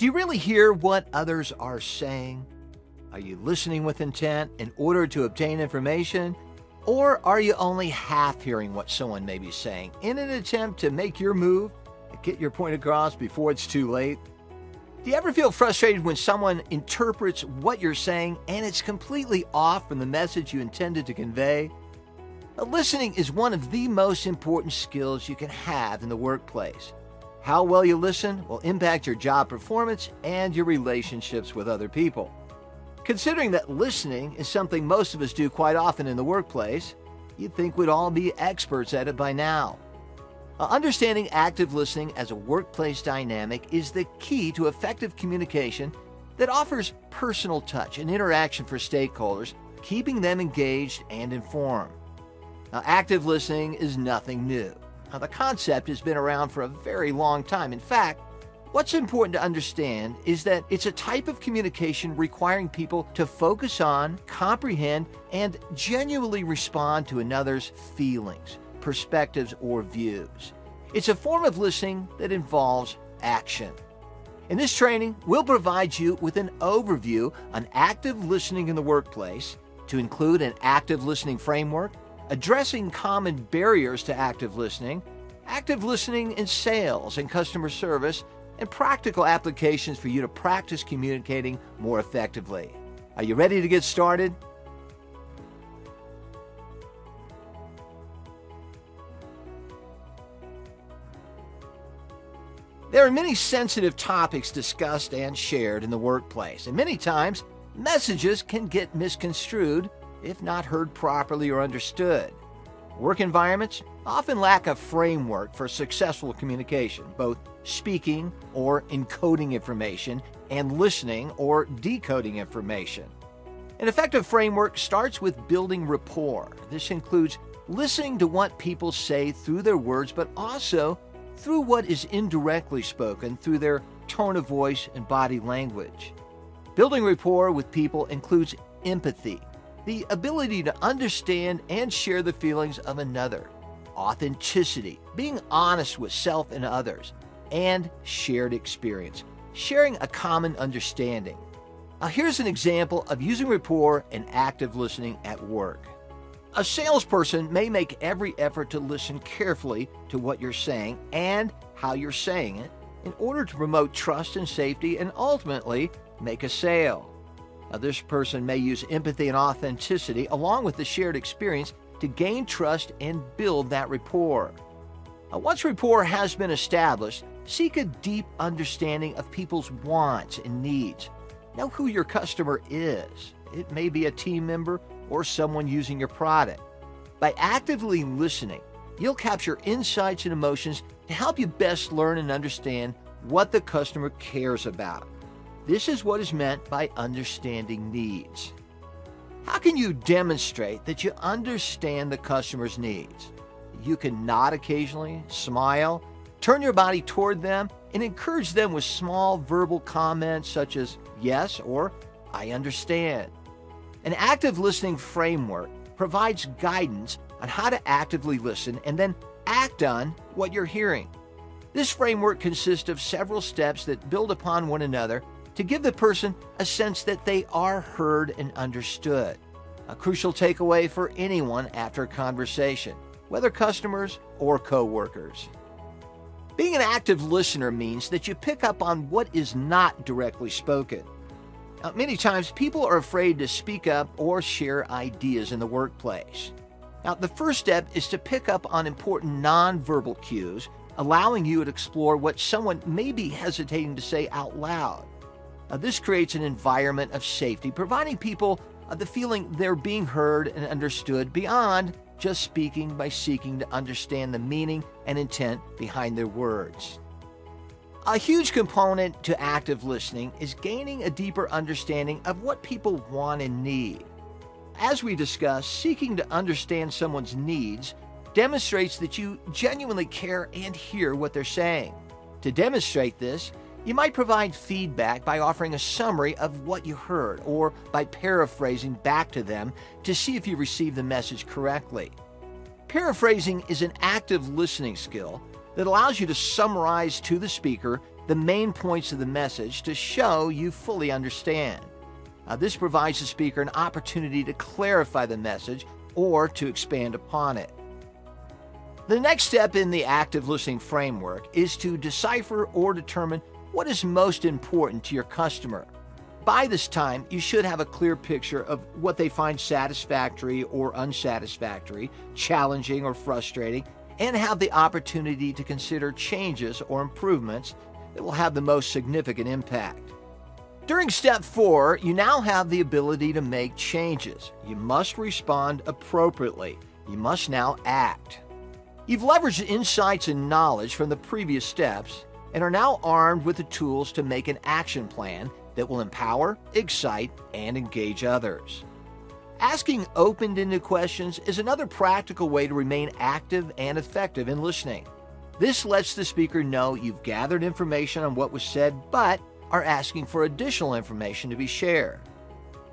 Do you really hear what others are saying? Are you listening with intent in order to obtain information? Or are you only half hearing what someone may be saying in an attempt to make your move and get your point across before it's too late? Do you ever feel frustrated when someone interprets what you're saying and it's completely off from the message you intended to convey? Listening is one of the most important skills you can have in the workplace. How well you listen will impact your job performance and your relationships with other people. Considering that listening is something most of us do quite often in the workplace, you'd think we'd all be experts at it by now. Understanding active listening as a workplace dynamic is the key to effective communication that offers personal touch and interaction for stakeholders, keeping them engaged and informed. Now, active listening is nothing new. Now, the concept has been around for a very long time. In fact, what's important to understand is that it's a type of communication requiring people to focus on, comprehend, and genuinely respond to another's feelings, perspectives, or views. It's a form of listening that involves action. In this training, we'll provide you with an overview on active listening in the workplace, to include an active listening framework, addressing common barriers to active listening in sales and customer service, and practical applications for you to practice communicating more effectively. Are you ready to get started? There are many sensitive topics discussed and shared in the workplace, and many times messages can get misconstrued if not heard properly or understood. Work environments often lack a framework for successful communication, both speaking or encoding information and listening or decoding information. An effective framework starts with building rapport. This includes listening to what people say through their words, but also through what is indirectly spoken through their tone of voice and body language. Building rapport with people includes empathy, the ability to understand and share the feelings of another, authenticity, being honest with self and others, and shared experience, sharing a common understanding. Now, here's an example of using rapport and active listening at work. A salesperson may make every effort to listen carefully to what you're saying and how you're saying it in order to promote trust and safety and ultimately make a sale. Now, this person may use empathy and authenticity along with the shared experience to gain trust and build that rapport. Now, once rapport has been established, seek a deep understanding of people's wants and needs. Know who your customer is. It may be a team member or someone using your product. By actively listening, you'll capture insights and emotions to help you best learn and understand what the customer cares about. This is what is meant by understanding needs. How can you demonstrate that you understand the customer's needs? You can nod occasionally, smile, turn your body toward them, and encourage them with small verbal comments such as yes or I understand. An active listening framework provides guidance on how to actively listen and then act on what you're hearing. This framework consists of several steps that build upon one another to give the person a sense that they are heard and understood. A crucial takeaway for anyone after a conversation, whether customers or co-workers. Being an active listener means that you pick up on what is not directly spoken. Now, many times people are afraid to speak up or share ideas in the workplace. Now, the first step is to pick up on important nonverbal cues, allowing you to explore what someone may be hesitating to say out loud. Now, this creates an environment of safety, providing people the feeling they're being heard and understood beyond just speaking by seeking to understand the meaning and intent behind their words. A huge component to active listening is gaining a deeper understanding of what people want and need. As we discussed, seeking to understand someone's needs demonstrates that you genuinely care and hear what they're saying. To demonstrate this, you might provide feedback by offering a summary of what you heard or by paraphrasing back to them to see if you received the message correctly. Paraphrasing is an active listening skill that allows you to summarize to the speaker the main points of the message to show you fully understand. This provides the speaker an opportunity to clarify the message or to expand upon it. The next step in the active listening framework is to decipher or determine what is most important to your customer. By this time, you should have a clear picture of what they find satisfactory or unsatisfactory, challenging or frustrating, and have the opportunity to consider changes or improvements that will have the most significant impact. During step 4, you now have the ability to make changes. You must respond appropriately. You must now act. You've leveraged insights and knowledge from the previous steps and are now armed with the tools to make an action plan that will empower, excite, and engage others. Asking open-ended questions is another practical way to remain active and effective in listening. This lets the speaker know you've gathered information on what was said, but are asking for additional information to be shared.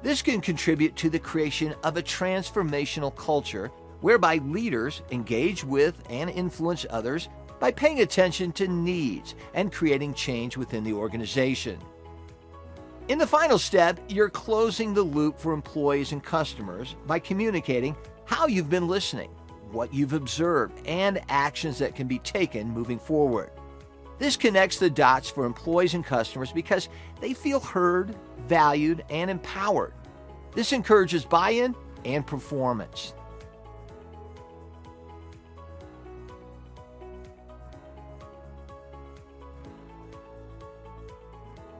This can contribute to the creation of a transformational culture whereby leaders engage with and influence others by paying attention to needs and creating change within the organization. In the final step, you're closing the loop for employees and customers by communicating how you've been listening, what you've observed, and actions that can be taken moving forward. This connects the dots for employees and customers because they feel heard, valued, and empowered. This encourages buy-in and performance.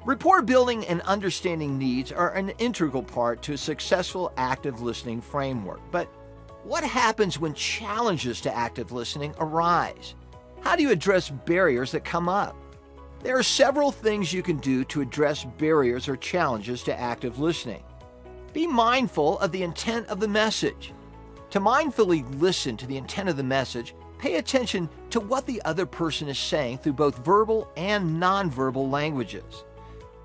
Rapport building and understanding needs are an integral part to a successful active listening framework. But what happens when challenges to active listening arise? How do you address barriers that come up? There are several things you can do to address barriers or challenges to active listening. Be mindful of the intent of the message. To mindfully listen to the intent of the message, pay attention to what the other person is saying through both verbal and nonverbal languages.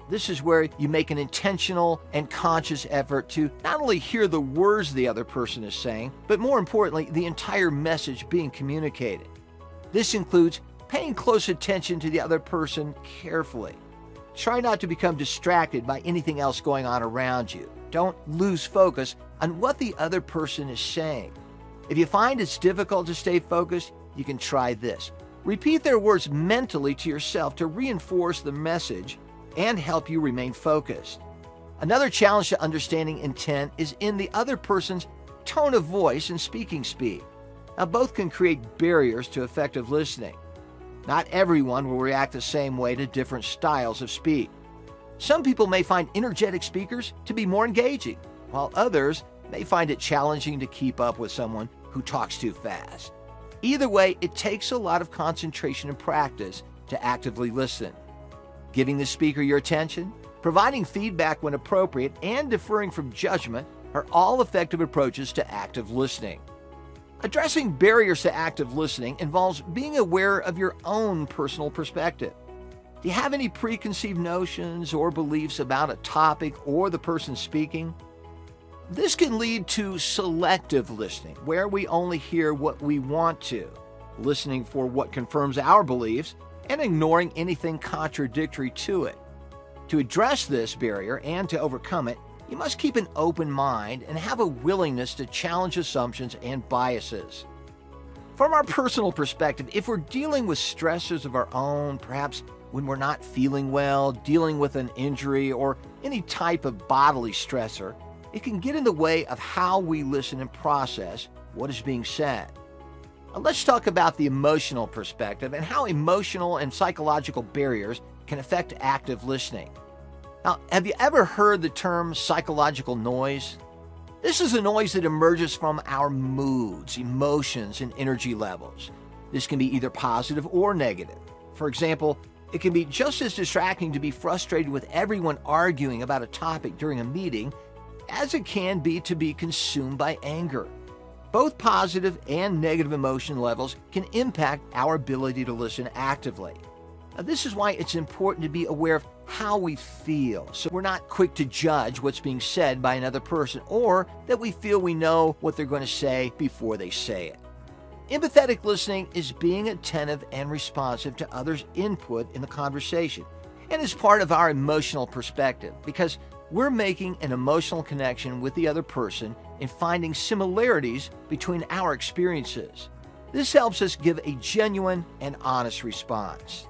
This is where you make an intentional and conscious effort to not only hear the words the other person is saying, but more importantly, the entire message being communicated. This includes paying close attention to the other person carefully. Try not to become distracted by anything else going on around you. Don't lose focus on what the other person is saying. If you find it's difficult to stay focused, you can try this. Repeat their words mentally to yourself to reinforce the message and help you remain focused. Another challenge to understanding intent is in the other person's tone of voice and speaking speed. Now, both can create barriers to effective listening. Not everyone will react the same way to different styles of speech. Some people may find energetic speakers to be more engaging, while others may find it challenging to keep up with someone who talks too fast. Either way, it takes a lot of concentration and practice to actively listen. Giving the speaker your attention, providing feedback when appropriate, and deferring from judgment are all effective approaches to active listening. Addressing barriers to active listening involves being aware of your own personal perspective. Do you have any preconceived notions or beliefs about a topic or the person speaking? This can lead to selective listening, where we only hear what we want to, listening for what confirms our beliefs, and ignoring anything contradictory to it. To address this barrier and to overcome it, you must keep an open mind and have a willingness to challenge assumptions and biases. From our personal perspective, if we're dealing with stressors of our own, perhaps when we're not feeling well, dealing with an injury, or any type of bodily stressor, it can get in the way of how we listen and process what is being said. Let's talk about the emotional perspective and how emotional and psychological barriers can affect active listening. Now, have you ever heard the term psychological noise? This is a noise that emerges from our moods, emotions, and energy levels. This can be either positive or negative. For example, it can be just as distracting to be frustrated with everyone arguing about a topic during a meeting as it can be to be consumed by anger. Both positive and negative emotion levels can impact our ability to listen actively. Now, this is why it's important to be aware of how we feel, so we're not quick to judge what's being said by another person, or that we feel we know what they're going to say before they say it. Empathetic listening is being attentive and responsive to others' input in the conversation, and is part of our emotional perspective because we're making an emotional connection with the other person and finding similarities between our experiences. This helps us give a genuine and honest response.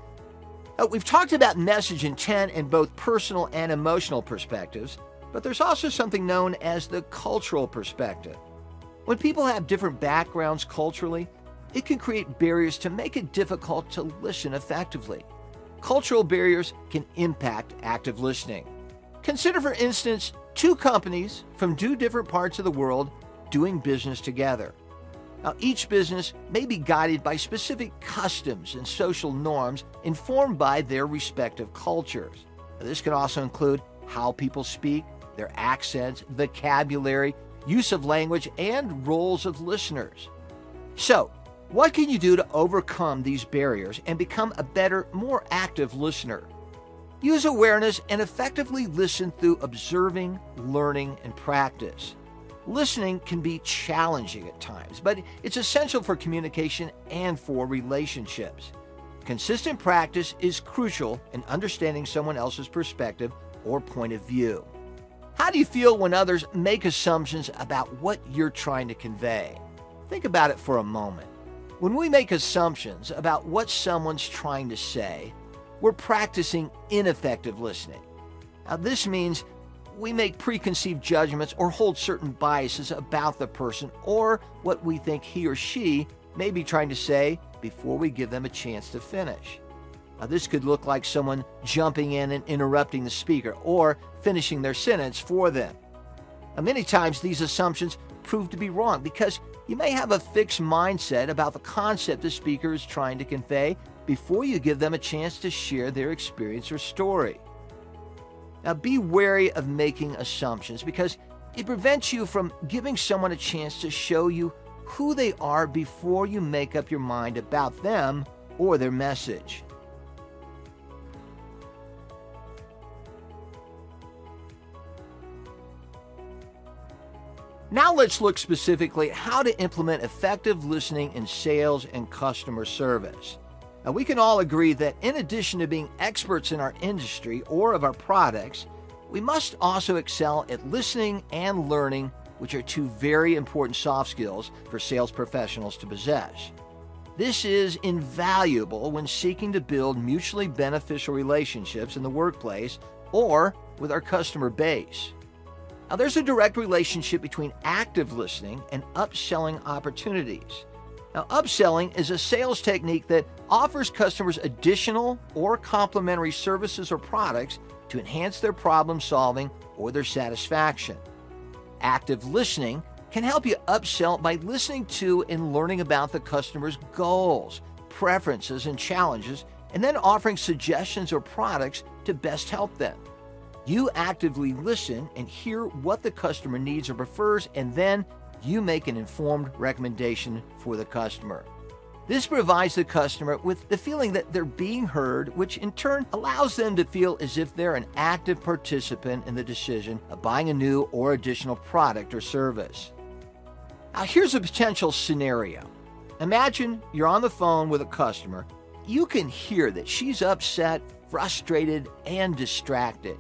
We've talked about message intent in both personal and emotional perspectives, but there's also something known as the cultural perspective. When people have different backgrounds culturally, it can create barriers to make it difficult to listen effectively. Cultural barriers can impact active listening. Consider, for instance, two companies from two different parts of the world doing business together. Now, each business may be guided by specific customs and social norms informed by their respective cultures. Now, this can also include how people speak, their accents, vocabulary, use of language, and roles of listeners. So, what can you do to overcome these barriers and become a better, more active listener? Use awareness and effectively listen through observing, learning, and practice. Listening can be challenging at times, but it's essential for communication and for relationships. Consistent practice is crucial in understanding someone else's perspective or point of view. How do you feel when others make assumptions about what you're trying to convey? Think about it for a moment. When we make assumptions about what someone's trying to say, we're practicing ineffective listening. Now, this means we make preconceived judgments or hold certain biases about the person or what we think he or she may be trying to say before we give them a chance to finish. Now, this could look like someone jumping in and interrupting the speaker or finishing their sentence for them. Now, many times these assumptions prove to be wrong because you may have a fixed mindset about the concept the speaker is trying to convey before you give them a chance to share their experience or story. Now, be wary of making assumptions because it prevents you from giving someone a chance to show you who they are before you make up your mind about them or their message. Now let's look specifically at how to implement effective listening in sales and customer service. Now, we can all agree that in addition to being experts in our industry or of our products, we must also excel at listening and learning, which are two very important soft skills for sales professionals to possess. This is invaluable when seeking to build mutually beneficial relationships in the workplace or with our customer base. Now, there's a direct relationship between active listening and upselling opportunities. Now, upselling is a sales technique that offers customers additional or complementary services or products to enhance their problem solving or their satisfaction. Active listening can help you upsell by listening to and learning about the customer's goals, preferences, and challenges, and then offering suggestions or products to best help them. You actively listen and hear what the customer needs or prefers, and then you make an informed recommendation for the customer. This provides the customer with the feeling that they're being heard, which in turn allows them to feel as if they're an active participant in the decision of buying a new or additional product or service. Now, here's a potential scenario. Imagine you're on the phone with a customer. You can hear that she's upset, frustrated, and distracted.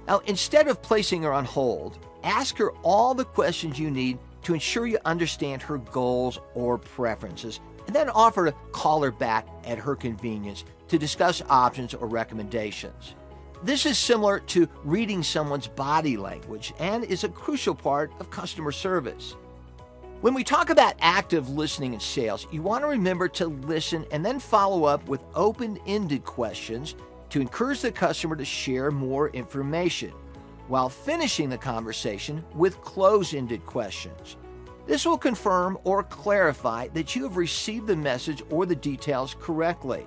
Now, instead of placing her on hold, ask her all the questions you need to ensure you understand her goals or preferences, and then offer to call her back at her convenience to discuss options or recommendations. This is similar to reading someone's body language and is a crucial part of customer service. When we talk about active listening in sales, you want to remember to listen and then follow up with open-ended questions to encourage the customer to share more information, while finishing the conversation with close-ended questions. This will confirm or clarify that you have received the message or the details correctly.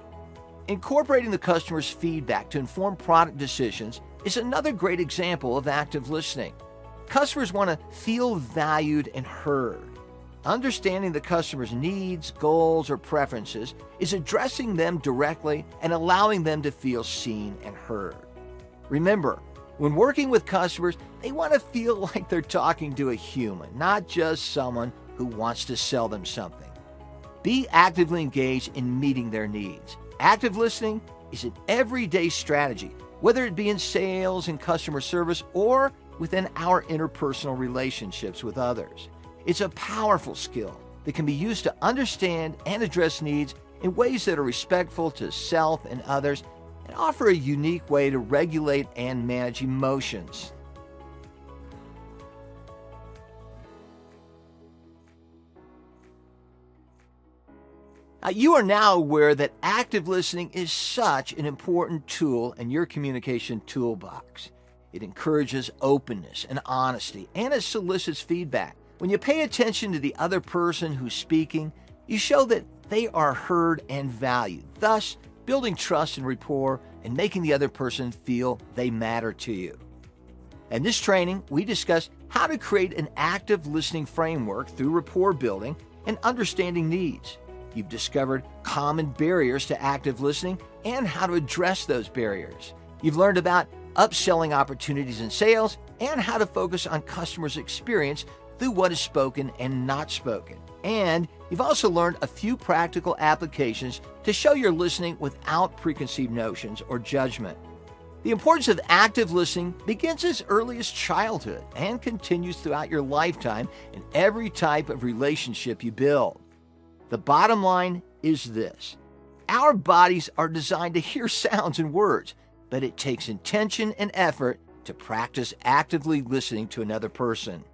Incorporating the customer's feedback to inform product decisions is another great example of active listening. Customers want to feel valued and heard. Understanding the customer's needs, goals, or preferences is addressing them directly and allowing them to feel seen and heard. Remember, when working with customers, they want to feel like they're talking to a human, not just someone who wants to sell them something. Be actively engaged in meeting their needs. Active listening is an everyday strategy, whether it be in sales and customer service or within our interpersonal relationships with others. It's a powerful skill that can be used to understand and address needs in ways that are respectful to self and others and offer a unique way to regulate and manage emotions. You are now aware that active listening is such an important tool in your communication toolbox. It encourages openness and honesty, and it solicits feedback. When you pay attention to the other person who's speaking, you show that they are heard and valued, thus building trust and rapport and making the other person feel they matter to you. In this training, we discuss how to create an active listening framework through rapport building and understanding needs. You've discovered common barriers to active listening and how to address those barriers. You've learned about upselling opportunities in sales and how to focus on customers' experience through what is spoken and not spoken. And you've also learned a few practical applications to show you're listening without preconceived notions or judgment. The importance of active listening begins as early as childhood and continues throughout your lifetime in every type of relationship you build. The bottom line is this: our bodies are designed to hear sounds and words, but it takes intention and effort to practice actively listening to another person.